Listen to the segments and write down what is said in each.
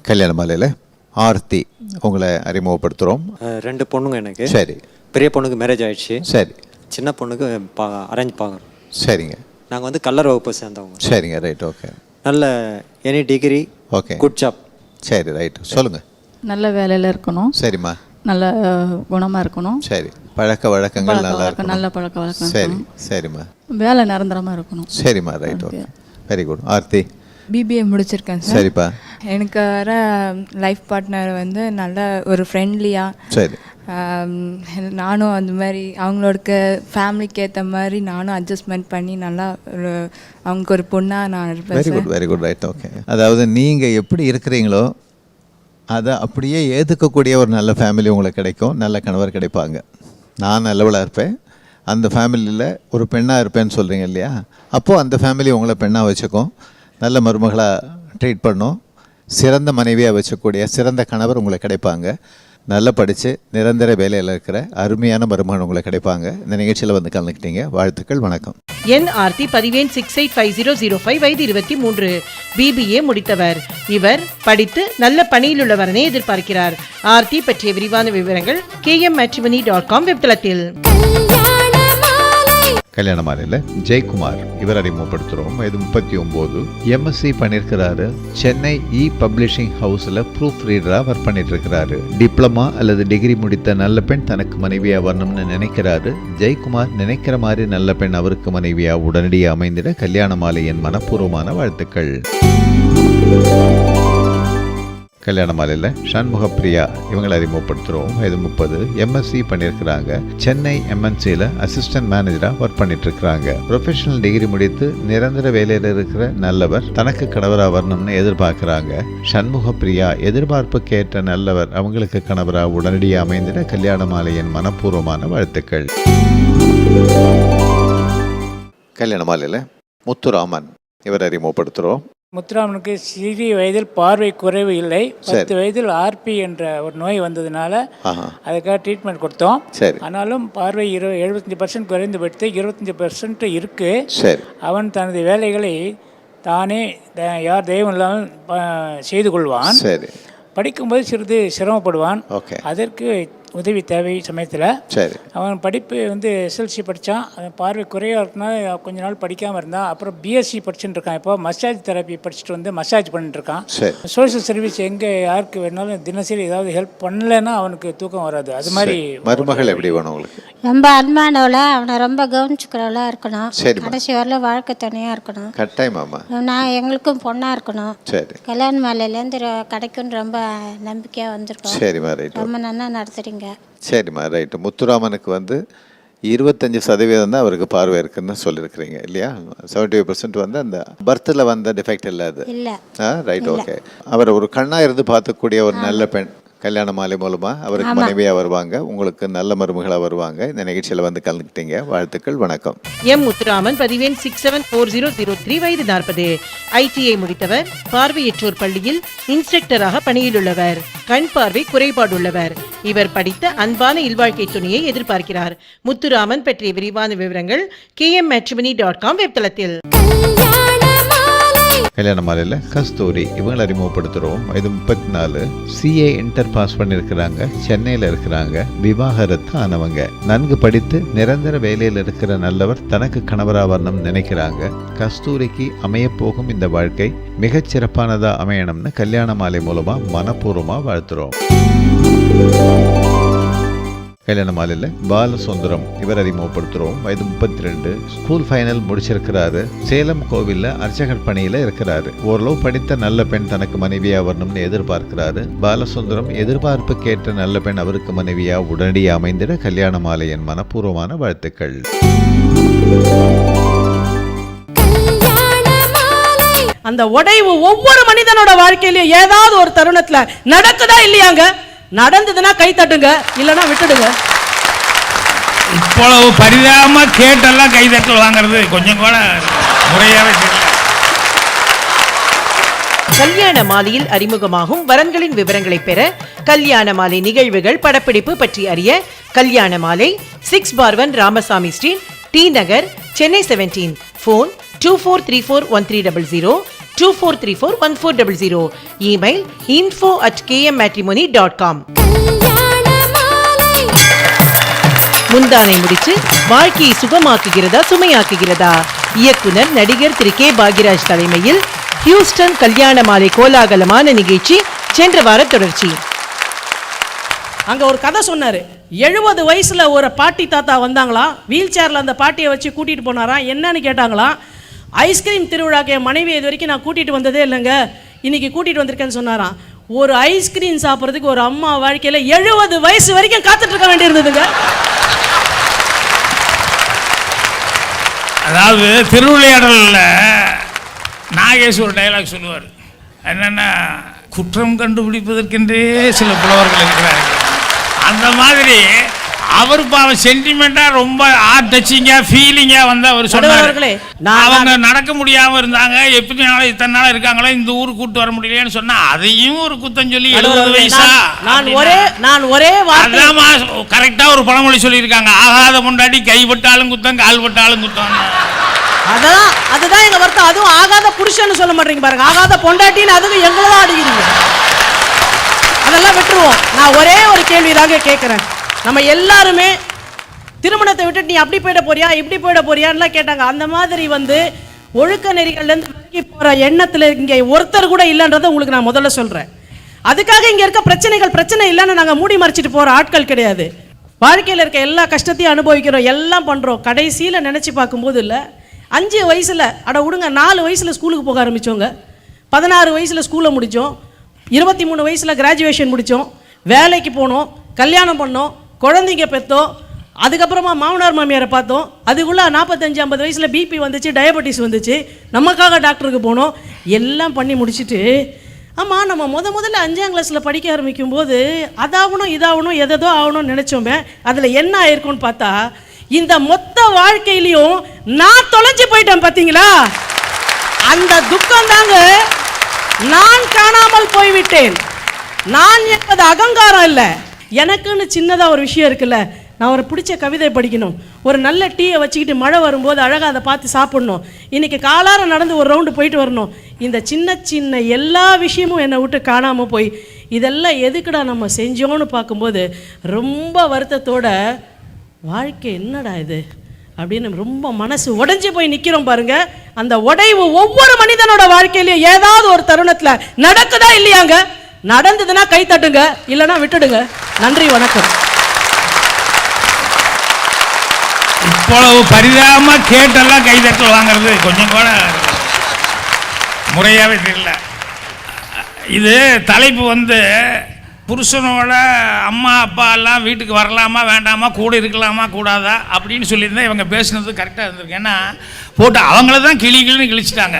கல்யாண மாலையில் ஆர்த்தி உங்களை அறிமுகப்படுத்துகிறோம். 2 பொண்ணுங்க எனக்கு. சரி. பெரிய பொண்ணுக்கு மேரேஜ் ஆயிடுச்சு. சரி. சின்ன பொண்ணுக்கு அரேஞ்ச் பார்க்குறோம். சரிங்க. நாங்கள் வந்து கல்லர் வகுப்பு சேர்ந்தவங்க. சரிங்க, ரைட், ஓகே. நல்ல any degree, okay, good job. சரி, ரைட், சொல்லுங்கள். நல்ல வேலையில் இருக்கணும். சரிம்மா. நல்ல குணமாக இருக்கணும். சரி. பழக்க வழக்கங்கள் நல்லா இருக்கணும். நல்ல பழக்க வழக்கம். சரி, சரிம்மா. வேலை நிரந்தரமாக இருக்கணும். சரிம்மா, right, okay, very good. Aarthi? BBA முடிச்சிருக்கேன் சார். சரிப்பா. எனக்கு வர லைஃப் பார்ட்னர் வந்து நல்ல ஒரு ஃப்ரெண்ட்லியாக, சரி, நானும் அந்த மாதிரி அவங்களோட ஃபேமிலிக்கு ஏற்ற மாதிரி நானும் அட்ஜஸ்ட்மெண்ட் பண்ணி நல்லா ஒரு அவங்களுக்கு ஒரு பொண்ணாக நான் இருப்பேன். Very good, very good, right, okay. அதாவது நீங்கள் எப்படி இருக்கிறீங்களோ அதை அப்படியே ஏற்றுக்கக்கூடிய ஒரு நல்ல ஃபேமிலி உங்களுக்கு கிடைக்கும், நல்ல கணவர் கிடைப்பாங்க. நான் நல்லவளாக இருப்பேன், அந்த ஃபேமிலியில் ஒரு பெண்ணாக இருப்பேன்னு சொல்கிறீங்க இல்லையா, அப்போது அந்த ஃபேமிலி உங்களை பெண்ணாக வச்சுக்கும், நல்ல மருமகளாக ட்ரீட் பண்ணும், சிறந்த மனைவியாக வச்சக்கூடிய சிறந்த கணவர் உங்களுக்கு கிடைப்பாங்க. நல்லா படித்து நிரந்தர வேலையில் இருக்கிற அருமையான மருமகன் உங்களுக்கு கிடைப்பாங்க. இந்த நிகழ்ச்சியில் வந்து கலந்துக்கிட்டீங்க, வாழ்த்துக்கள், வணக்கம். என் ஆர்த்தி பதிவேன் 685005, வயது 23, பிபிஏ முடித்தவர். இவர் படித்து நல்ல பணியில் உள்ளவரனை எதிர்பார்க்கிறார். ஆர்த்தி பற்றிய விரிவான விவரங்கள் kmmatrimony.com வெப்தளத்தில். கல்யாண மாலையில் ஜெயக்குமார் இவர் அறிமுகப்படுத்துகிறோம். வயது 39, எம்எஸ்சி பண்ணியிருக்கிறாரு. சென்னை பப்ளிஷிங் ஹவுஸில் ப்ரூஃப் ரீடராக ஒர்க் பண்ணிட்டு இருக்கிறாரு. டிப்ளமா அல்லது டிகிரி முடித்த நல்ல பெண் தனக்கு மனைவியாக வரணும்னு நினைக்கிறாரு. ஜெயக்குமார் நினைக்கிற மாதிரி நல்ல பெண் அவருக்கு மனைவியாக உடனடியாக அமைந்திட கல்யாண மாலையின் மனப்பூர்வமான வாழ்த்துக்கள். கல்யாண மாலையில் சண்முகப்பிரியா இவங்களை அறிமுகப்படுத்துகிறோம். வயது 30, எம்எஸ்சி பண்ணியிருக்கிறாங்க. சென்னை எம்என்சியில் அசிஸ்டன்ட் மேனேஜராக ஒர்க் பண்ணிட்டு இருக்கிறாங்க. ப்ரொஃபஷனல் டிகிரி முடித்து நிரந்தர வேலையில் இருக்கிற நல்லவர் தனக்கு கணவராக வரணும்னு எதிர்பார்க்குறாங்க. சண்முகப்பிரியா எதிர்பார்ப்புக்கு ஏற்ற நல்லவர் அவங்களுக்கு கணவராக உடனடியாக அமைந்திட கல்யாண மாலையின் மனப்பூர்வமான வாழ்த்துக்கள். கல்யாண மாலையில் முத்துராமன் இவர் அறிமுகப்படுத்துகிறோம். முத்துராமனுக்கு சிறிய வயதில் பார்வை குறைவு இல்லை. 10 வயதில் ஆர்பி என்ற ஒரு நோய் வந்ததுனால அதுக்காக ட்ரீட்மெண்ட் கொடுத்தோம். ஆனாலும் பார்வை 75% குறைந்து விட்டு 25% இருக்கு. அவன் தனது வேலைகளை தானே யார் தெய்வம் இல்லாமல் செய்து கொள்வான். படிக்கும்போது சிறிது சிரமப்படுவான். அதற்கு உதவி தேவை சமயத்தில். அவன் படிப்பு வந்து எஸ்எல்சி படித்தான். அவன் பார்வை குறையாக இருக்குன்னா கொஞ்ச நாள் படிக்காமல் இருந்தான். அப்புறம் பிஎஸ்சி படிச்சுட்டு இருக்கான். இப்போ மசாஜ் தெரப்பி படிச்சுட்டு வந்து மசாஜ் பண்ணிட்டு இருக்கான். சோஷியல் சர்வீஸ் எங்கே யாருக்கு வேணாலும் தினசரி ஏதாவது ஹெல்ப் பண்ணலைன்னா அவனுக்கு தூக்கம் வராது. அது மாதிரி மருமகள் எப்படி வேணும் உங்களுக்கு? ரொம்ப அன்பானவளா, அவனை ரொம்ப கவனிச்சுக்கிறவளா இருக்கணும். கடைசி வரல வாழ்க்கை துணையாக இருக்கணும். கட்டாயமாமா. நான் எங்களுக்கும் பொண்ணாக இருக்கணும். கல்யாண மாலையிலேருந்து கிடைக்கும்னு ரொம்ப நம்பிக்கையாக வந்திருக்கோம். சரிம்மா, ரைட், ரொம்ப நல்லா நடத்துறீங்க. சரிம்மா, ரைட்டு. முத்துராமனுக்கு வந்து 25% தான் அவருக்கு பார்வை இருக்குன்னு சொல்லியிருக்கிறீங்க இல்லையா? 75% வந்து அந்த பர்த்தில் வந்த டிஃபெக்ட் இல்லை, அது இல்லை. Right, okay. அவர் ஒரு கண்ணாக இருந்து பார்த்துக்கூடிய ஒரு நல்ல பெண் கல்யாண மாலை மூலமாக அவருக்கு மனைவியாக வருவாங்க, உங்களுக்கு நல்ல மருமகளாக வருவாங்க. இந்த நிகழ்ச்சியில் வந்து கலந்துக்கிட்டீங்க, வாழ்த்துக்கள், வணக்கம். எம் முத்துராமன் பதிவேன் 674003, வயது 40, ஐடிஐ முடித்தவர். பார்வையற்றோர் பள்ளியில் இன்ஸ்ட்ரக்டராக பணியில் உள்ளவர். கண் பார்வை குறைபாடுள்ளவர். இவர் படித்த அன்பான இல்வாழ்க்கை துணையை எதிர்பார்க்கிறார். முத்துராமன் பற்றிய விரிவான விவரங்கள் kmmatrimony.com வெப்தளத்தில். கல்யாண மாலையில் கஸ்தூரி இவங்களை அறிமுகப்படுத்துகிறோம். வயது 34, சிஏ இன்டர் பாஸ் பண்ணியிருக்கிறாங்க. சென்னையில் இருக்கிறாங்க. விவாகரத்து ஆனவங்க. நன்கு படித்து நிரந்தர வேலையில் இருக்கிற நல்லவர் தனக்கு கணவராக வரணும்னு நினைக்கிறாங்க. கஸ்தூரிக்கு அமையப்போகும் இந்த வாழ்க்கை மிகச் சிறப்பானதாக அமையணும்னு கல்யாண மாலை மூலமாக மனப்பூர்வமாக வாழ்த்துறோம். கல்யாண மாலையில் பாலசுந்தரம் இவர் அறிமுகப்படுத்துகிறோம். வயது 32, ஸ்கூல் ஃபைனல் முடிச்சிருக்கிறாரு. சேலம் கோவிலில் அர்ச்சகர் பணியில் இருக்கிறாரு. ஓரளவு படித்த நல்ல பெண் தனக்கு மனைவியாக வரணும்னு எதிர்பார்க்கிறாரு. பாலசுந்தரம் எதிர்பார்ப்புக்கேற்ற நல்ல பெண் அவருக்கு மனைவியாக உடனடியாக அமைந்திட கல்யாண மாலையின் மனப்பூர்வமான வாழ்த்துக்கள். அந்த உடைவு ஒவ்வொரு மனிதனோட வாழ்க்கையிலும் ஏதாவது ஒரு தருணத்துல நடக்குதா இல்லையாங்க? நடந்ததுன்னா கை தட்டுங்க, இல்லைன்னா விட்டுடுங்க. இவ்வளவு பரிதாபமா கேட்டெல்லாம் கைதட்டல் வாங்குறது கொஞ்சம் கூட முறையாவே தெரியல. கல்யாண மாலையில் அறிமுகமாகும் வரன்களின் விவரங்களை பெற கல்யாண மாலை நிகழ்வுகள் படப்பிடிப்பு பற்றி அறிய கல்யாண மாலை 6/1 ராமசாமி ஸ்ட்ரீட், டி நகர், சென்னை 17. ஃபோன் 24341300, 24341400. Email info@kmmatrimony.com. முந்தானை முடிச்சு வாழ்க்கையை சுகமாக்குகிறதா சுமையாக்குகிறதா? இயக்குனர் நடிகர் திரு கே பாக்யராஜ் தலைமையில் ஹியூஸ்டன் கல்யாண மாலை கோலாகலமான நிகழ்ச்சி சென்ற வார தொடர்ச்சி. அங்கே ஒரு கதை சொன்னார். 70 வயசில் ஒரு பாட்டி தாத்தா வந்தாங்களாம். வீல் சேரில் அந்த பாட்டியை வச்சு கூட்டிகிட்டு போனாராம். என்னன்னு கேட்டாங்களாம். ஐஸ்கிரீம் திருவிழாக்கு என் மனைவி இது வரைக்கும் நான் கூட்டிகிட்டு வந்ததே இல்லைங்க, இன்னைக்கு கூட்டிகிட்டு வந்திருக்கேன்னு சொன்னாராம். ஒரு ஐஸ்கிரீம் சாப்பிட்றதுக்கு ஒரு அம்மா வாழ்க்கையில் 70 வயசு வரைக்கும் காத்துட்டு இருக்க வேண்டியிருந்ததுங்க. அதாவது திருவிளையாடலில் நாகேஷ் ஒரு டைலாக் சொல்லுவார். என்னென்னா, குற்றம் கண்டுபிடிப்பதற்கென்றே சில புலவர்கள் இருக்கிறார்கள். அந்த மாதிரி அவர் பாவம் சென்டிமெண்ட்டாக ரொம்ப ஆர்ட் டச்சிங்காக ஃபீலிங்காக வந்து அவர் சொன்னார். அவங்க நடக்க முடியாமல் இருந்தாங்க, எப்படி நாள் இத்தனை நாள் இருக்காங்களோ இந்த ஊருக்கு கூட்டு வர முடியலையேன்னு சொன்னால் அதையும் ஒரு குத்தம் சொல்லி 70 வயசா நான் ஒரே அதான் கரெக்டாக ஒரு பழமொழி சொல்லியிருக்காங்க. ஆகாத முண்டாடி கைப்பட்டாலும் குத்தம் கால்பட்டாலும் குத்தம். அதுதான் எங்க வருத்தம். அதுவும் ஆகாத புருஷன்னு சொல்ல மாட்டீங்க பாருங்க, ஆகாத பொண்டாட்டின்னு அதுவும் எங்களை தான் அடிக்கிறீங்க. அதெல்லாம் விட்டுருவோம். நான் ஒரே ஒரு கேள்வி தாங்க கேட்குறேன். நம்ம எல்லாருமே திருமணத்தை விட்டுட்டு நீ அப்படி போயிட போறியா இப்படி போயிட போறியான்லாம் கேட்டாங்க. அந்த மாதிரி வந்து ஒழுக்க நெறிகள்லேருந்து விலகி போகிற எண்ணத்தில் இங்கே ஒருத்தர் கூட இல்லைன்றதை உங்களுக்கு நான் முதல்ல சொல்கிறேன். அதுக்காக இங்கே இருக்க பிரச்சனை இல்லைன்னு நாங்கள் மூடி மறைச்சிட்டு போகிற ஆட்கள் கிடையாது. வாழ்க்கையில் இருக்க எல்லா கஷ்டத்தையும் அனுபவிக்கிறோம், எல்லாம் பண்ணுறோம். கடைசியில் நினச்சி பார்க்கும்போது இல்லை, 5 வயசில் அட விடுங்க 4 வயசில் ஸ்கூலுக்கு போக ஆரம்பித்தோங்க, 16 வயசில் ஸ்கூலை முடித்தோம், 23 வயசில் கிராஜுவேஷன் முடித்தோம், வேலைக்கு போனோம், கல்யாணம் பண்ணோம், குழந்தைங்க பெற்றோம், அதுக்கப்புறமா மாமனார் மாமியாரை பார்த்தோம். அதுக்குள்ளே 45-50 வயசில் பிபி வந்துச்சு, டயபெட்டிஸ் வந்துச்சு, நமக்காக டாக்டருக்கு போனோம். எல்லாம் பண்ணி முடிச்சுட்டு ஆமாம் நம்ம முதல்ல 5ஆம் கிளாஸில் படிக்க ஆரம்பிக்கும் போது அதாகணும் இதாகணும் எதோ ஆகணும்னு நினச்சோமே, அதில் என்ன ஆயிருக்கும்னு பார்த்தா இந்த மொத்த வாழ்க்கையிலையும் நான் தொலைஞ்சு போயிட்டேன். பார்த்தீங்களா, அந்த துக்கம் தாங்க. நான் காணாமல் போய்விட்டேன். நான் என்பது அகங்காரம் இல்லை, எனக்குன்னு சின்னதாக ஒரு விஷயம் இருக்குல்ல, நான் ஒரு பிடிச்ச கவிதை படிக்கணும், ஒரு நல்ல டீயை வச்சுக்கிட்டு மழை வரும்போது அழகாக அதை பார்த்து சாப்பிட்ணும், இன்றைக்கி காலார நடந்து ஒரு ரவுண்டு போயிட்டு வரணும். இந்த சின்ன எல்லா விஷயமும் என்னை விட்டு காணாமல் போய் இதெல்லாம் எதுக்குடா நம்ம செஞ்சோன்னு பார்க்கும்போது ரொம்ப வருத்தத்தோட வாழ்க்கை என்னடா இது அப்படின்னு ரொம்ப மனசு உடைஞ்சு போய் நிற்கிறோம் பாருங்க. அந்த உடைவு ஒவ்வொரு மனிதனோட வாழ்க்கையிலையும் ஏதாவது ஒரு தருணத்தில் நடக்குதா இல்லையாங்க? நடந்ததுன்னா கை தட்டுங்க, இல்லைன்னா விட்டுடுங்க. நன்றி, வணக்கம். இவ்வளவு பரிதாபமாக கேட்டெல்லாம் கைதட்டல் வாங்கிறது கொஞ்சம் கூட முறையாகவே தெரியல. இது தலைப்பு வந்து புருஷனோட அம்மா அப்பா எல்லாம் வீட்டுக்கு வரலாமா வேண்டாமா, கூட இருக்கலாமா கூடாதா அப்படின்னு சொல்லியிருந்தா இவங்க பேசுனது கரெக்டாக இருந்திருக்கு. ஏன்னா போட்டு அவங்கள தான் கிளின்னு கிழிச்சிட்டாங்க.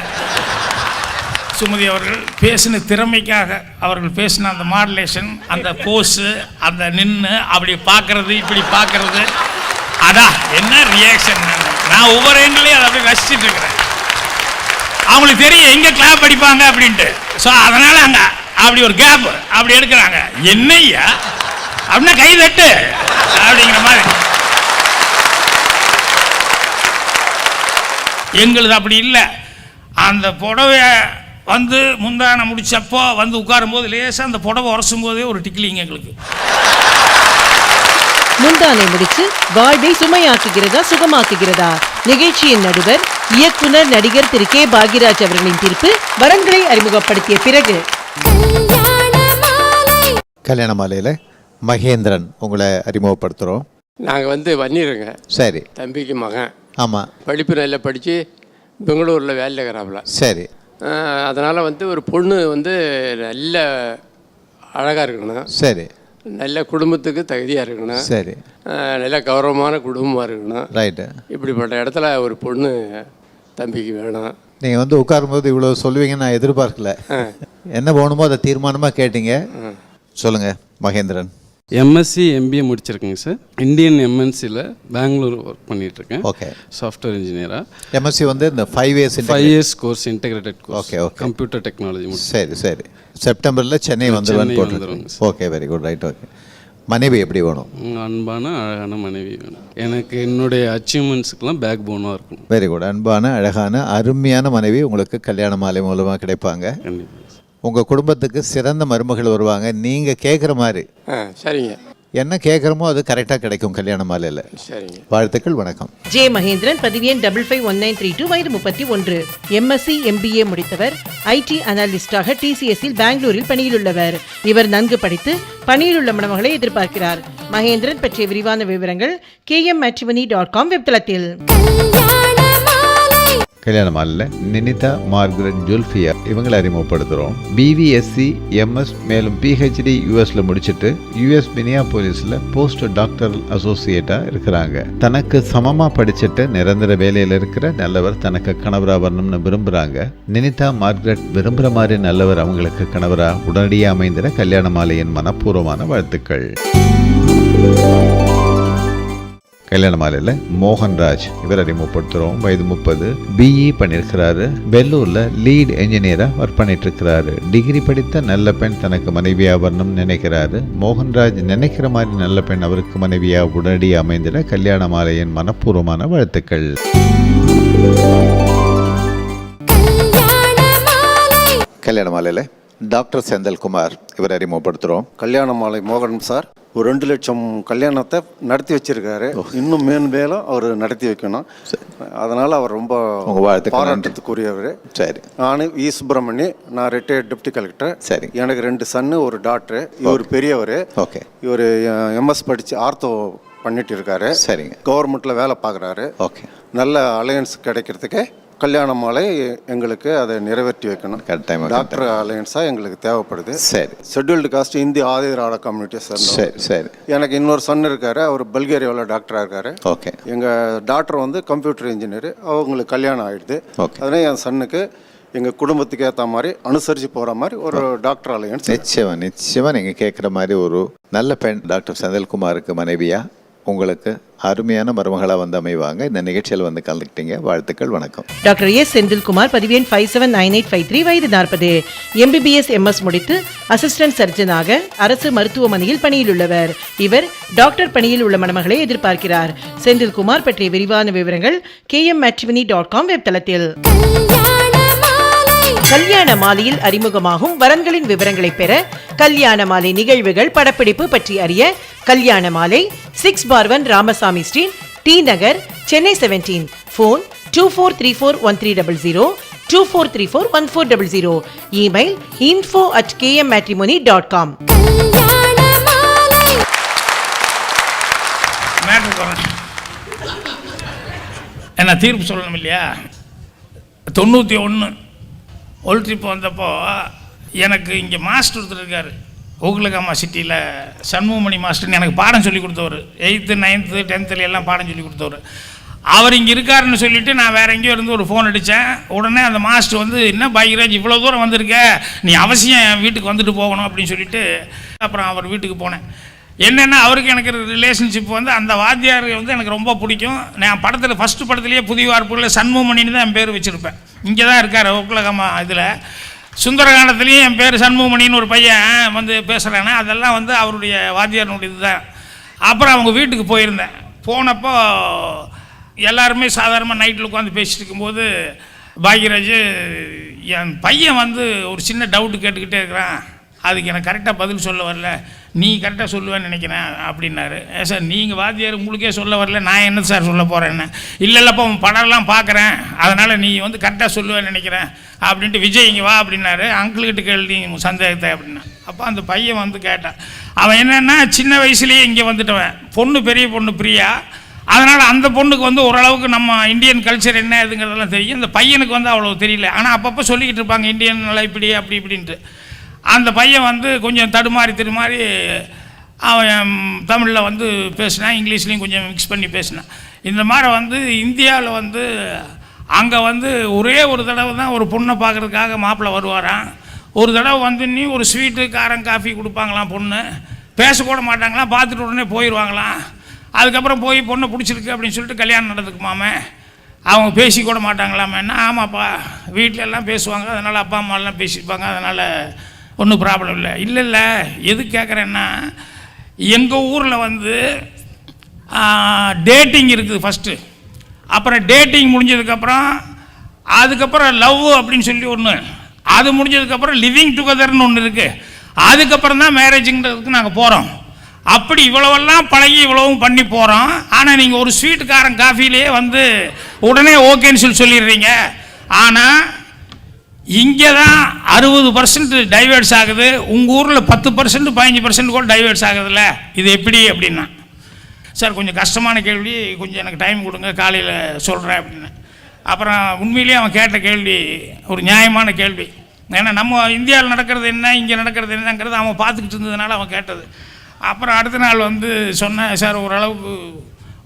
சுமதி அவர்கள் பேசின திறமைக்காக அவர்கள் பேசின அந்த மாடுலேஷன், அந்த போஸு, அந்த நின்று அப்படி பார்க்கறது இப்படி பார்க்கறது, அதான் என்ன ரியாக்ஷன். நான் ஒவ்வொரு எங்களையும் அதை அப்படி ரசிச்சுட்டு இருக்கிறேன். அவங்களுக்கு தெரியும் எங்கே கிளாப் அடிப்பாங்க அப்படின்ட்டு. ஸோ அதனால் அங்கே அப்படி ஒரு கேப் அப்படி எடுக்கிறாங்க. என்னையா அப்படின்னா கை தட்டு அப்படிங்கிற மாதிரி. எங்களுது அப்படி இல்லை. அந்த புடவை வந்து முந்தான முடிச்சப்போ வந்து உட்காரும் போது லேசாக அந்த புடவை உரசும் போதே ஒரு டிக்லிங் எங்களுக்கு. முந்தானை முடிச்சு வாழ்வை சுமையாக்குகிறதா சுகமாக்குகிறதா? நிகழ்ச்சியின் நடுவர் இயக்குனர் நடிகர் திரு கே பாக்யராஜ் அவர்களின் தீர்ப்பு. வரன்களை அறிமுகப்படுத்திய பிறகு கல்யாண மாலையில் மகேந்திரன் உங்களை அறிமுகப்படுத்துகிறோம். நாங்கள் வந்து வன்னிருங்க. சரி. தம்பிக்கு மகன். ஆமாம். படிப்பு நல்லா படித்து பெங்களூரில் வேலை இருக்கிறாப்புல. சரி. அதனால் வந்து ஒரு பொண்ணு வந்து நல்ல அழகாக இருக்கணும். சரி. நல்ல குடும்பத்துக்கு தகுதியாக இருக்கணும். சரி. நல்ல கௌரவமான குடும்பமாக இருக்கணும். ரைட்டு. இப்படிப்பட்ட இடத்துல ஒரு பொண்ணு தம்பிக்கு வேணும். நீங்கள் வந்து உட்காரும்போது இவ்வளோ சொல்லுவீங்கன்னு நான் எதிர்பார்க்கல. என்ன போகணுமோ அதை தீர்மானமாக கேட்டீங்க. சொல்லுங்கள் மகேந்திரன். எம்எஸ்சி எம்பிஏ முடிச்சிருக்கேங்க சார். இந்தியன் எம்என்சியில் பெங்களூர் ஒர்க் பண்ணிகிட்ருக்கேன். ஓகே. சாஃப்ட்வேர் இன்ஜினியராக. எம்எஸ்சி வந்து இந்த 5 years course integrated course. Okay okay. Computer technology. சரி சரி. செப்டம்பரில் சென்னை வந்துடுவேன் போட்டு. Okay, very good, right. Okay. மனைவி எப்படி வேணும்? அன்பான அழகான மனைவி வேணும். எனக்கு என்னுடைய அச்சீவ்மெண்ட்ஸுக்கெல்லாம் பேக் போனாக இருக்கணும். Very good. அன்பான அழகான அருமையான மனைவி உங்களுக்கு கல்யாண மாலை மூலமாக கிடைப்பாங்க. கண்டிப்பாக. உங்கள் குடும்பத்துக்கு சிறந்த மருமகள் வருவாங்க. நீங்கள் கேட்குற மாதிரி சரிங்க, என்ன கேட்குறமோ அது கரெக்டாக கிடைக்கும் கல்யாண மாலையில். சரிங்க. வாழ்த்துக்கள். வணக்கம். ஜே மகேந்திரன், பதிவு எண் 551932, வயது 31, எம்எஸ்சி MBA முடித்தவர், IT அனலிஸ்டாக TCSல் பெங்களூரில் பணியிலுள்ளவர். இவர் நன்கு படித்து பணியிலுள்ள மணமகளை எதிர்பார்க்கிறார். மகேந்திரன் பற்றிய விரிவான விவரங்கள் kmmatrimony.com வெப்தளத்தில். கல்யாண மாலையில் நினிதா மார்கரெட் ஜுல்ஃபியா இவங்களை அறிமுகப்படுத்துகிறோம். BVSc MS மேலும் PhD யூஎஸில் முடிச்சுட்டு US மினியாபோலிஸில் போஸ்ட் டாக்டரல் அசோசியேட்டாக இருக்கிறாங்க. தனக்கு சமமாக படிச்சுட்டு நிரந்தர வேலையில் இருக்கிற நல்லவர் தனக்கு கணவராக வரணும்னு விரும்புகிறாங்க. நினிதா மார்கரெட் விரும்புகிற மாதிரி நல்லவர் அவங்களுக்கு கணவராக உடனடியாக அமைந்திட கல்யாண மாலையின் மனப்பூர்வமான வாழ்த்துக்கள். கல்யாண மாலையில் மோகன்ராஜ் இவர் அறிமுகப்படுத்துகிறோம். வயது 30, BE பண்ணியிருக்கிறாரு. வெள்ளூரில் லீட் என்ஜினியராக ஒர்க் பண்ணிட்டு இருக்கிறாரு. டிகிரி படித்த நல்ல பெண் தனக்கு மனைவியாக வரணும்னு நினைக்கிறாரு. மோகன்ராஜ் நினைக்கிற மாதிரி நல்ல பெண் அவருக்கு மனைவியாக உடனடியாக அமைந்திட கல்யாண மாலையின் மனப்பூர்வமான வாழ்த்துக்கள். கல்யாண மாலையில் டாக்டர் செந்தில்குமார் இவர் அறிமுகப்படுத்துகிறோம். கல்யாண மாலை மோகன் சார் ஒரு 2 லட்சம் கல்யாணத்தை நடத்தி வச்சிருக்காரு. இன்னும் மேலும் அவர் நடத்தி வைக்கணும். அதனால் அவர் ரொம்ப பாராட்டத்துக்குரியவர். சரி. நான் வி சுப்பிரமணி, நான் ரிட்டையர்ட் டெப்டி கலெக்டர். சரி. எனக்கு 2 சன்னு, ஒரு டாக்டரு. இவர் பெரியவர். ஓகே. இவர் MS படித்து ஆர்த்தோ பண்ணிட்டு இருக்காரு. சரிங்க. கவர்மெண்ட்டில் வேலை பார்க்குறாரு. ஓகே. நல்ல அலையன்ஸ் கிடைக்கிறதுக்கு கல்யாண மாலை எங்களுக்கு அதை நிறைவேற்றி வைக்கணும். டாக்டர் அலையன்ஸாக எங்களுக்கு தேவைப்படுது. சரி. ஷெட்யூல்டு காஸ்ட் இந்திய ஆதிராட கம்யூனிட்டி சார். சரி சரி. எனக்கு இன்னொரு சன் இருக்காரு. அவர் பல்கேரியாவில் டாக்டராக இருக்காரு. ஓகே. எங்கள் டாக்டர் வந்து கம்ப்யூட்டர் இன்ஜினியர். அவங்களுக்கு கல்யாணம் ஆகிடுது. ஓகே. அதனால் என் சன்னுக்கு எங்கள் குடும்பத்துக்கு ஏற்ற மாதிரி அனுசரித்து போகிற மாதிரி ஒரு டாக்டர் அலையன்ஸ். நிச்சயமாக நீங்கள் கேட்குற மாதிரி ஒரு நல்ல பெண் டாக்டர் செந்தில்குமாருக்கு மனைவியாக உங்களுக்கு அருமையான மருமகளாக வந்து அமைவாங்க. இந்த நிகழ்ச்சியில் வந்து கலந்துக்கிட்டீங்க. வாழ்த்துக்கள். வணக்கம். டாக்டர் எஸ் செந்தில்குமார், பதிவு எண் 579853, வயது 40, MBBS MS முடித்து அசிஸ்டன்ட் சர்ஜனாக அரசு மருத்துவமனையில் பணியிலுள்ளவர். இவர் டாக்டர் பணியில் உள்ள மணமகளை எதிர்பார்க்கிறார். செந்தில்குமார் பற்றிய விரிவான விவரங்கள் kmmatrimony.com வெப்தளத்தில். கல்யாண மாலையில் அறிமுகமாகும் வரன்களின் விவரங்களை பெற கல்யாண மாலை நிகழ்வுகள் படப்பிடிப்பு பற்றி அறிய கல்யாண மாலை 6/1 ராமசாமி ஸ்ட்ரீட், T நகர், சென்னை 17. ஃபோன் 24341300, 24341400. Email info@kmmatrimony.com. என்ன தீர்ப்பு சொல்லணும் இல்லையா? 91 ஒரு ட்ரிப் வந்தப்போ எனக்கு இங்கே மாஸ்டர் ஒருத்தர் இருக்கார். ஓகுலகாமா சிட்டியில் சண்முகமணி மாஸ்டர்னு எனக்கு பாடம் சொல்லி கொடுத்தவர். 8th 9th 10th எல்லாம் பாடம் சொல்லி கொடுத்தவர். அவர் இங்கே இருக்காருன்னு சொல்லிவிட்டு நான் வேறு எங்கேயோ இருந்து ஒரு ஃபோன் அடித்தேன். உடனே அந்த மாஸ்டர் வந்து, என்ன பாக்யராஜ் இவ்வளோ தூரம் வந்திருக்க, நீ அவசியம் என் வீட்டுக்கு வந்துட்டு போகணும் அப்படின்னு சொல்லிட்டு அப்புறம் அவர் வீட்டுக்கு போனேன். என்னென்னா அவருக்கு எனக்கு ரிலேஷன்ஷிப் வந்து அந்த வாத்தியார் வந்து எனக்கு ரொம்ப பிடிக்கும். நான் படத்தில் ஃபஸ்ட்டு படத்துலேயே புதிய வார்ப்புகளில் சண்முகமணின்னு தான் என் பேர் வச்சுருப்பேன். இங்கே தான் இருக்கார் ஓகுலகாமா இதில். சுந்தரகாண்டத்துலேயும் என் பேர் சண்முகமணின்னு ஒரு பையன் வந்து பேசுகிறானே, அதெல்லாம் வந்து அவருடைய வாத்தியாரனுடைய இது தான். அப்புறம் அவங்க வீட்டுக்கு போயிருந்தேன். போனப்போ எல்லாருமே சாதாரணமாக நைட்டில் உட்காந்து பேசிட்டு இருக்கும்போது, பாக்யராஜ் என் பையன் வந்து ஒரு சின்ன டவுட்டு கேட்டுக்கிட்டே இருக்கிறான், அதுக்கு எனக்கு கரெக்டாக பதில் சொல்ல வரல, நீ கரெக்டாக சொல்லுவேன்னு நினைக்கிறேன் அப்படின்னாரு. சார் நீங்கள் வாத்தியார் உங்களுக்கே சொல்ல வரல, நான் என்ன சார் சொல்ல போகிறேன்னு. இல்லைல்லப்போ படம்லாம் பார்க்குறேன், அதனால் நீ வந்து கரெக்டாக சொல்லுவேன்னு நினைக்கிறேன் அப்படின்ட்டு விஜய் இங்கே வா அப்படின்னாரு. அங்கிள்கிட்ட கேள்வி சந்தேகத்தை அப்படின்னா. அப்போ அந்த பையன் வந்து கேட்டான். அவன் என்னென்னா சின்ன வயசுலேயே இங்கே வந்துட்டவன். பொண்ணு பெரிய பொண்ணு பிரியா, அதனால் அந்த பொண்ணுக்கு வந்து ஓரளவுக்கு நம்ம இந்தியன் கல்ச்சர் என்ன இதுங்கிறதெல்லாம் தெரியும். இந்த பையனுக்கு வந்து அவ்வளோ தெரியல. ஆனால் அப்பப்போ சொல்லிக்கிட்டு இருப்பாங்க இந்தியன் இப்படி அப்படி இப்படின்ட்டு. அந்த பையன் வந்து கொஞ்சம் தடுமாறி அவன் தமிழில் வந்து பேசினான், இங்கிலீஷ்லேயும் கொஞ்சம் மிக்ஸ் பண்ணி பேசினான். இந்த மாதிரி வந்து இந்தியாவில் வந்து அங்கே வந்து ஒரே ஒரு தடவை தான் ஒரு பொண்ணை பார்க்குறதுக்காக மாப்பிள்ளை வருவாராம். ஒரு தடவை வந்து நீ ஒரு ஸ்வீட்டு காரம் காஃபி கொடுப்பாங்களாம். பொண்ணு பேசக்கூட மாட்டாங்களாம், பார்த்துட்டு உடனே போயிடுவாங்களாம். அதுக்கப்புறம் போய் பொண்ணை பிடிச்சிருக்கு அப்படின்னு சொல்லிட்டு கல்யாணம் நடந்துக்குமாமே. அவங்க பேசி கூட மாட்டாங்களாமேன்னா, ஆமாப்பா வீட்டில எல்லாம் பேசுவாங்க, அதனால் அப்பா அம்மாலாம் பேசியிருப்பாங்க, அதனால் ஒன்றும் ப்ராப்ளம் இல்லை. இல்லை எது கேட்குறேன்னா, எங்கள் ஊரில் வந்து டேட்டிங் இருக்குது ஃபஸ்ட்டு. அப்புறம் டேட்டிங் முடிஞ்சதுக்கப்புறம் அதுக்கப்புறம் லவ் அப்படின்னு சொல்லி ஒன்று, அது முடிஞ்சதுக்கப்புறம் லிவிங் டுகெதர்னு ஒன்று இருக்குது. அதுக்கப்புறம் தான் மேரேஜுங்கிறதுக்கு நாங்கள் போகிறோம். அப்படி இவ்வளவெல்லாம் பழகி இவ்வளவும் பண்ணி போகிறோம். ஆனால் நீங்கள் ஒரு ஸ்வீட்டுக்காரன் காஃபிலேயே வந்து உடனே ஓகேன்னு சொல்லிடுறீங்க. ஆனால் இங்கே தான் 60% டைவர்ஸ் ஆகுது. உங்கள் ஊரில் 10% 15% கூட டைவர்ஸ் ஆகுதுல்ல, இது எப்படி அப்படின்னா? சார் கொஞ்சம் கஷ்டமான கேள்வி, கொஞ்சம் எனக்கு டைம் கொடுங்க, காலையில் சொல்கிறேன் அப்படின்னு. அப்புறம் உண்மையிலேயே அவன் கேட்ட கேள்வி ஒரு நியாயமான கேள்வி. ஏன்னா நம்ம இந்தியாவில் நடக்கிறது என்ன, இங்கே நடக்கிறது என்னங்கிறது அவன் பார்த்துக்கிட்டு இருந்ததுனால அவன் கேட்டது. அப்புறம் அடுத்த நாள் வந்து சொன்னேன், சார் ஓரளவுக்கு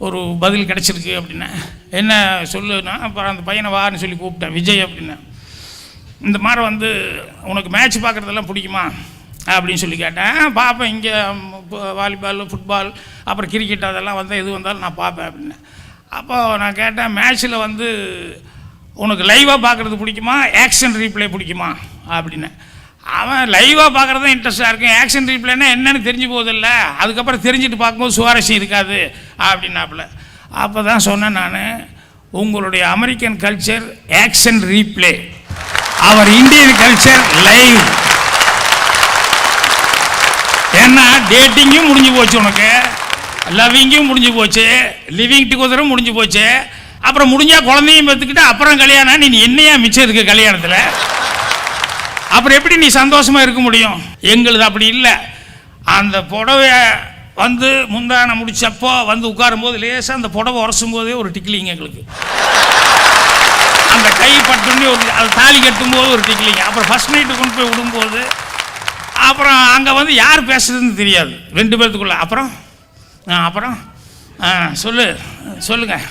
ஒரு பதில் கிடச்சிருக்கு அப்படின்னா. என்ன சொல்லுன்னா, அப்புறம் அந்த பையனை வான்னு சொல்லி கூப்பிட்டேன், விஜய் அப்படின்னா. இந்த மாதிரி வந்து உனக்கு மேட்ச் பார்க்குறதெல்லாம் பிடிக்குமா அப்படின்னு சொல்லி கேட்டேன். பார்ப்பேன், இங்கே வாலிபால், ஃபுட்பால், அப்புறம் கிரிக்கெட் அதெல்லாம் வந்து எது வந்தாலும் நான் பார்ப்பேன் அப்படின்னு. அப்போ நான் கேட்டேன், மேட்ச்சில் வந்து உனக்கு லைவாக பார்க்குறது பிடிக்குமா, ஆக்ஷன் ரீப்ளே பிடிக்குமா அப்படின்னு. அவன் லைவாக பார்க்குறது தான் இன்ட்ரெஸ்ட்டாக இருக்கும், ஆக்ஷன் ரீப்ளேன்னா என்னென்னு தெரிஞ்சு போதில்ல, அதுக்கப்புறம் தெரிஞ்சுட்டு பார்க்கும்போது சுவாரஸ்யம் இருக்காது அப்படின்னாப்புல. அப்போ தான் சொன்னேன் நான், உங்களுடைய அமெரிக்கன் கல்ச்சர் ஆக்ஷன் ரீப்ளே, அவர் இந்தியன் கல்ச்சர் லைவ். ஏன்னா டேட்டிங்கும் முடிஞ்சு போச்சு, உனக்கு லவ்விங்கும் முடிஞ்சு போச்சு, லிவிங் டுகெதரும் முடிஞ்சு போச்சு. அப்புறம் முடிஞ்சால் குழந்தையும் பார்த்துக்கிட்டு அப்புறம் கல்யாணம், நீ என்னையா மிச்சம் இருக்கு கல்யாணத்தில்? அப்புறம் எப்படி நீ சந்தோஷமாக இருக்க முடியும்? எங்களுது அப்படி இல்லை. அந்த புடவைய வந்து முந்தான முடிச்சப்போ வந்து உட்காரும்போது லேசாக அந்த புடவை உரசும் போதே ஒரு டிக்லிங் எங்களுக்கு. அந்த கை பட்டுன்னு ஒரு அது தாலி கட்டும்போது ஒரு டிக்லிங். அப்புறம் ஃபஸ்ட் நைட்டு கொண்டு போய் விடும்போது அப்புறம் அங்கே வந்து யார் பேசுறதுன்னு தெரியாது ரெண்டு பேர்த்துக்குள்ள. அப்புறம் சொல்லுங்கள்.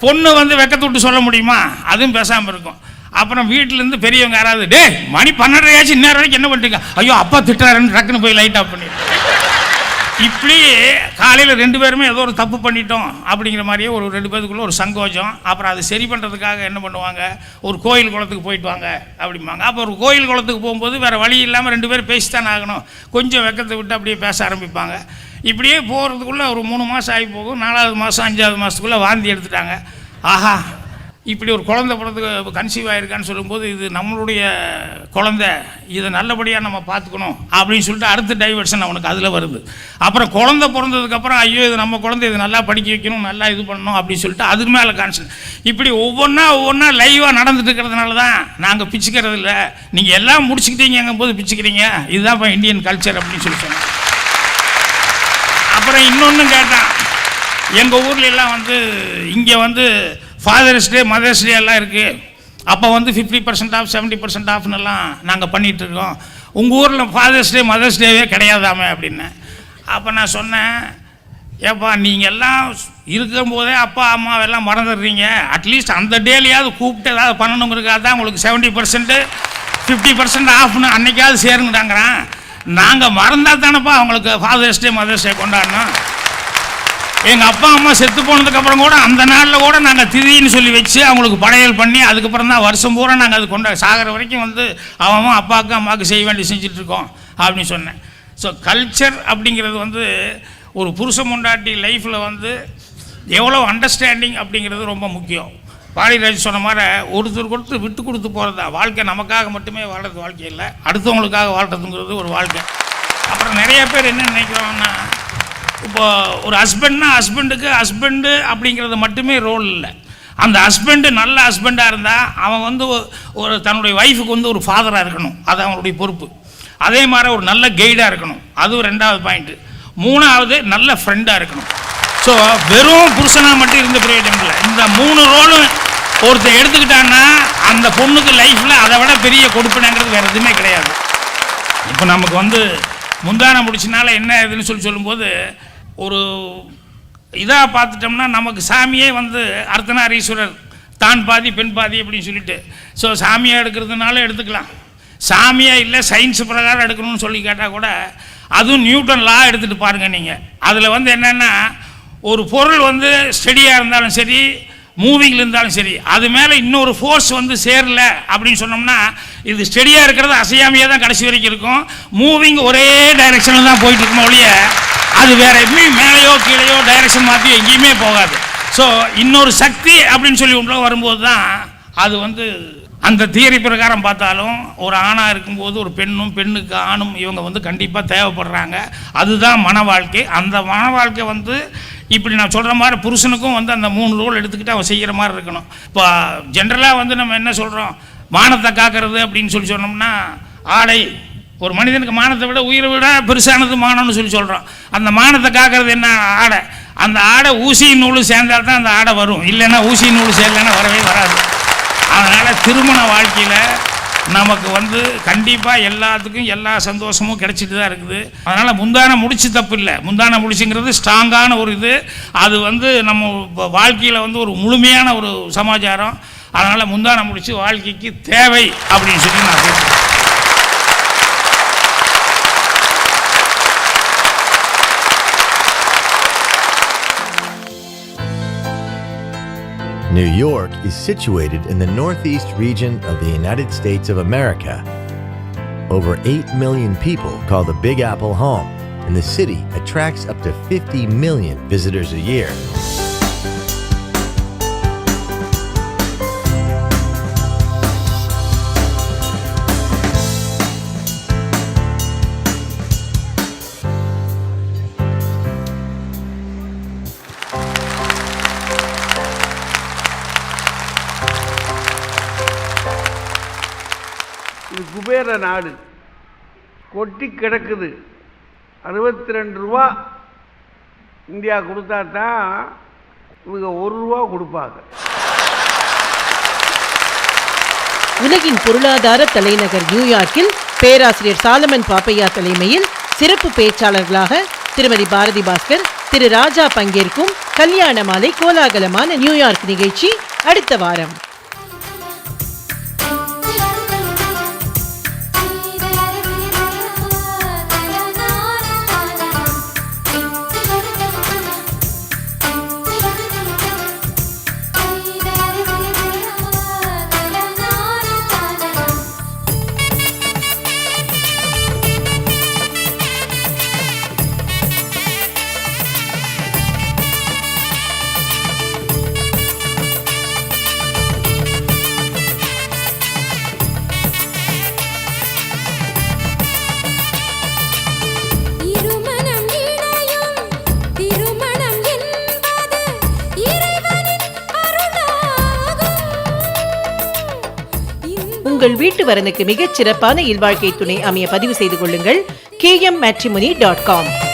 பொண்ணு வந்து வெக்கத்தை விட்டு சொல்ல முடியுமா? அதுவும் பேசாமல் இருக்கும். அப்புறம் வீட்டிலேருந்து பெரியவங்க யாராவது, டே மணி 12:30 இந்நேரம் வரைக்கும் என்ன பண்ணிட்டுங்க, ஐயோ அப்பா திட்டுறாருன்னு டக்குன்னு போய் லைட் ஆஃப் பண்ணிட்டு. இப்படி காலையில் 2 பேருமே ஏதோ ஒரு தப்பு பண்ணிட்டோம் அப்படிங்கிற மாதிரியே ஒரு 2 பேருக்குள்ளே ஒரு சங்கோஜம். அப்புறம் அது சரி பண்ணுறதுக்காக என்ன பண்ணுவாங்க, ஒரு கோயில் குளத்துக்கு போயிட்டு வாங்க அப்படிம்பாங்க. அப்போ ஒரு கோயில் குளத்துக்கு போகும்போது வேறு வழி இல்லாமல் 2 பேரும் பேசித்தானே ஆகணும். கொஞ்சம் வெக்கத்தை விட்டு அப்படியே பேச ஆரம்பிப்பாங்க. இப்படியே போகிறதுக்குள்ளே ஒரு 3 மாதம் ஆகி போகும். 4வது மாதம் 5வது மாதத்துக்குள்ளே வாந்தி எடுத்துட்டாங்க. ஆஹா, இப்படி ஒரு குழந்தை பிறந்து கன்சீவ் ஆகிருக்கான்னு சொல்லும்போது இது நம்மளுடைய குழந்தை, இதை நல்லபடியாக நம்ம பார்த்துக்கணும் அப்படின்னு சொல்லிட்டு அடுத்த டைவர்ஷன் அவனுக்கு அதில் வருது. அப்புறம் குழந்தை பிறந்ததுக்கப்புறம் ஐயோ இது நம்ம குழந்தை, இது நல்லா படிக்க வைக்கணும், நல்லா இது பண்ணணும் அப்படின்னு சொல்லிட்டு அதுக்கு மேலே கான்சன். இப்படி ஒவ்வொன்றா லைவாக நடந்துட்டு இருக்கிறதுனால தான் நாங்கள் பிச்சுக்கிறது இல்லை. நீங்கள் எல்லாம் முடிச்சுக்கிட்டீங்கும் போது பிச்சுக்கிறீங்க, இதுதான் இப்போ இந்தியன் கல்ச்சர் அப்படின்னு சொல்லி சொன்னேன். அப்புறம் இன்னொன்று கேட்டான், எங்கள் ஊரில் எல்லாம் வந்து இங்கே வந்து ஃபாதர்ஸ் டே, மதர்ஸ் டே எல்லாம் இருக்குது. அப்போ வந்து 50% ஆஃப் 70% ஆஃப்னெல்லாம் நாங்கள் பண்ணிகிட்ருக்கோம். உங்கள் ஊரில் ஃபாதர்ஸ் டே, மதர்ஸ் டேவே கிடையாதாமே அப்படின்னு. அப்போ நான் சொன்னேன், ஏப்பா நீங்கள் எல்லாம் இருக்கும்போதே அப்பா அம்மாவெல்லாம் மறந்துடுறீங்க. அட்லீஸ்ட் அந்த டேலையாவது கூப்பிட்டு ஏதாவது பண்ணணுங்கிறதுக்காக தான் உங்களுக்கு 70% 50% ஆஃப்னு அன்றைக்காவது சேருங்கடாங்கிறான். நாங்கள் மறந்தால் தானேப்பா அவங்களுக்கு ஃபாதர்ஸ் டே, மதர்ஸ் டே கொண்டாடணும். எங்கள் அப்பா அம்மா செத்து போனதுக்கப்புறம் கூட அந்த நாளில் கூட நாங்கள் திதின்னு சொல்லி வச்சு அவங்களுக்கு படையல் பண்ணி அதுக்கப்புறம் தான் வருஷம் பூரா நாங்கள் அது சாகிற வரைக்கும் வந்து அவன் அப்பாவுக்கு அம்மாவுக்கு செய்ய வேண்டி செஞ்சிட்ருக்கோம் அப்படின்னு சொன்னேன். ஸோ கல்ச்சர் அப்படிங்கிறது வந்து ஒரு புருஷ பொண்டாட்டி லைஃப்பில் வந்து எவ்வளோ அண்டர்ஸ்டாண்டிங் அப்படிங்கிறது ரொம்ப முக்கியம். பாலிராஜ் சொன்ன மாதிரி ஒருத்தர் விட்டு கொடுத்து போகிறதா வாழ்க்கை. நமக்காக மட்டுமே வாழ்கிறது வாழ்க்கை இல்லை, அடுத்தவங்களுக்காக வாழ்கிறதுங்கிறது ஒரு வாழ்க்கை. அப்புறம் நிறைய பேர் என்ன நினைக்கிறோன்னா, இப்போ ஒரு ஹஸ்பண்டுக்கு ஹஸ்பண்டு அப்படிங்கிறது மட்டுமே ரோல் இல்லை. அந்த ஹஸ்பண்டு நல்ல ஹஸ்பண்டாக இருந்தால் அவன் வந்து ஒரு தன்னுடைய ஒய்ஃபுக்கு வந்து ஒரு ஃபாதராக இருக்கணும், அது அவனுடைய பொறுப்பு. அதே மாதிரி ஒரு நல்ல கைடாக இருக்கணும், அதுவும் 2வது பாயிண்ட்டு. 3வது நல்ல ஃப்ரெண்டாக இருக்கணும். ஸோ வெறும் புருஷனாக மட்டும் இருந்த பிரயோஜனம் இல்லை. இந்த 3 ரோலும் ஒருத்தர் எடுத்துக்கிட்டான்னா அந்த பொண்ணுக்கு லைஃப்பில் அதை விட பெரிய கொடுப்பினைங்கிறது வேறு எதுவுமே கிடையாது. இப்போ நமக்கு வந்து முந்தானம் முடிச்சினால என்ன இதுன்னு சொல்லும்போது ஒரு இதாக பார்த்துட்டோம்னா நமக்கு சாமியே வந்து அர்த்தநாரீஸ்வரர் தான் பாதி பெண் பாதி அப்படின்னு சொல்லிட்டு, ஸோ சாமியாக எடுக்கிறதுனால எடுத்துக்கலாம். சாமியாக இல்லை சயின்ஸ் பிரகாரம் எடுக்கணும்னு சொல்லி கேட்டால் கூட அதுவும் நியூட்டன் லா எடுத்துகிட்டு பாருங்கள் நீங்கள். அதில் வந்து என்னென்னா, ஒரு பொருள் வந்து ஸ்டெடியாக இருந்தாலும் சரி, மூவிங்கில் இருந்தாலும் சரி, அது மேலே இன்னொரு ஃபோர்ஸ் வந்து சேரல அப்படின்னு சொன்னோம்னா இது ஸ்டெடியாக இருக்கிறது அசையாமையாக தான் கடைசி வரைக்கும் இருக்கும். மூவிங் ஒரே டைரெக்ஷனில் தான் போயிட்டு இருக்குமோ ஒழிய அது வேற எதுவுமே மேலேயோ கீழேயோ டைரக்ஷன் மாற்றி எங்கேயுமே போகாது. ஸோ இன்னொரு சக்தி அப்படின்னு சொல்லி உள்ள வரும்போது தான் அது வந்து அந்த தியரி பிரகாரம் பார்த்தாலும் ஒரு ஆணாக இருக்கும்போது ஒரு பெண்ணும் பெண்ணுக்கு ஆணும் இவங்க வந்து கண்டிப்பாக தேவைப்படுறாங்க. அதுதான் மன வாழ்க்கை. அந்த மன வாழ்க்கை வந்து இப்படி நான் சொல்கிற மாதிரி புருஷனுக்கும் வந்து அந்த 3 ரோல் எடுத்துக்கிட்டு அவன் செய்கிற மாதிரி இருக்கணும். இப்போ ஜென்ரலாக வந்து நம்ம என்ன சொல்கிறோம், மானத்தை காக்கிறது அப்படின்னு சொல்லி சொன்னோம்னா ஆடை, ஒரு மனிதனுக்கு மானத்தை விட உயிரை விட பெருசானது மானம்னு சொல்லி சொல்கிறோம். அந்த மானத்தை காக்கிறது என்ன, ஆடை. அந்த ஆடை ஊசி நூல் சேர்ந்தால் தான் அந்த ஆடை வரும், இல்லைன்னா ஊசி நூல் சேர்ந்தேன்னா வரவே வராது. அதனால் திருமண வாழ்க்கையில் நமக்கு வந்து கண்டிப்பாக எல்லாத்துக்கும் எல்லா சந்தோஷமும் கிடைச்சிட்டு தான் இருக்குது. அதனால் முந்தான முடிச்சு தப்பு இல்லை. முந்தான முடிச்சுங்கிறது ஸ்ட்ராங்கான ஒரு இது. அது வந்து நம்ம வாழ்க்கையில் வந்து ஒரு முழுமையான ஒரு சமாச்சாரம். அதனால் முந்தான முடிச்சு வாழ்க்கைக்கு தேவை அப்படின்னு சொல்லி நான் பேசுகிறேன். New York is situated in the northeast region of the United States of America. Over 8 million people call the Big Apple home, and the city attracts up to 50 million visitors a year. இது குபேர நாடு, கொட்டி கிடக்குது. 62 ரூபா India கொடுத்தா தான் இவங்க 1 ரூபா கொடுப்பாங்க. உலகின் பொருளாதார தலைநகர் நியூயார்க்கில் பேராசிரியர் சாலமன் பாப்பையா தலைமையில் சிறப்பு பேச்சாளர்களாக திருமதி பாரதி பாஸ்கர், திரு ராஜா பங்கேற்கும் கல்யாண மாலை கோலாகலமான நியூயார்க் நிகழ்ச்சி அடுத்த வாரம். உங்கள் வீட்டு வரனுக்கு மிகச் சிறப்பான இல்வாழ்க்கை துணை அமைய பதிவு செய்து கொள்ளுங்கள் KMmatrimony.com.